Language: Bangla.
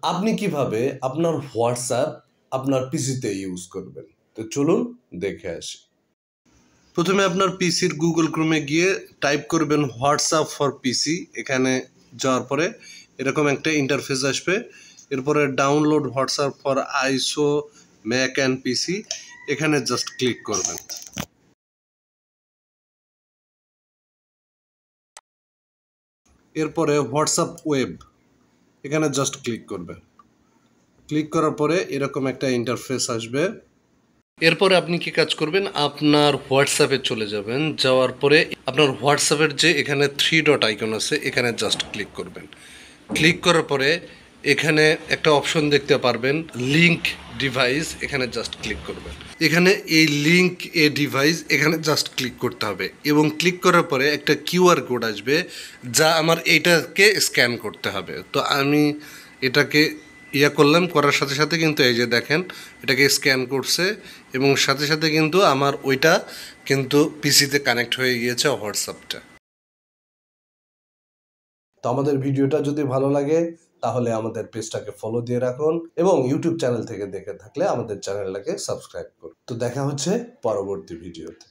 আপনি কিভাবে আপনার হোয়াটসঅ্যাপ আপনার পিসিতে ইউজ করবেন, তো চলুন দেখে আসি। প্রথমে আপনার পিসির গুগল ক্রোমে গিয়ে টাইপ করবেন হোয়াটসঅ্যাপ ফর পিসি। এখানে যাওয়ার পরে এরকম একটা ইন্টারফেস আসবে। এরপরে ডাউনলোড হোয়াটসঅ্যাপ ফর আইসো ম্যাক অ্যান্ড পিসি, এখানে জাস্ট ক্লিক করবেন। এরপরে হোয়াটসঅ্যাপ ওয়েব, এখানে জাস্ট ক্লিক করবেন। ক্লিক করার পরে এরকম একটা ইন্টারফেস আসবে। এরপরে আপনি কি কাজ করবেন, আপনার হোয়াটসঅ্যাপে চলে যাবেন। যাওয়ার পরে আপনার হোয়াটসঅ্যাপের যে এখানে 3 ডট আইকন আছে, এখানে জাস্ট ক্লিক করবেন। ক্লিক করার পরে এখানে একটা অপশন দেখতে পারবেন লিঙ্ক ডিভাইস, এখানে জাস্ট ক্লিক করবেন। এখানে এই লিঙ্ক এ ডিভাইস, এখানে জাস্ট ক্লিক করতে হবে এবং ক্লিক করার পরে একটা কিউআর কোড আসবে, যা আমার এইটাকে স্ক্যান করতে হবে। তো আমি এটাকে করলাম, করার সাথে সাথে কিন্তু এই যে দেখেন এটাকে স্ক্যান করছে এবং সাথে সাথে কিন্তু আমার ওইটা কিন্তু পিসিতে কানেক্ট হয়ে গিয়েছে হোয়াটসঅ্যাপটা। তো আমাদের ভিডিওটা যদি ভালো লাগে তাহলে আমাদের পেজটাকে ফলো দিয়ে রাখুন এবং ইউটিউব চ্যানেল থেকে দেখে থাকলে আমাদের চ্যানেলটাকে সাবস্ক্রাইব করুন। তো দেখা হচ্ছে পরবর্তী ভিডিওতে।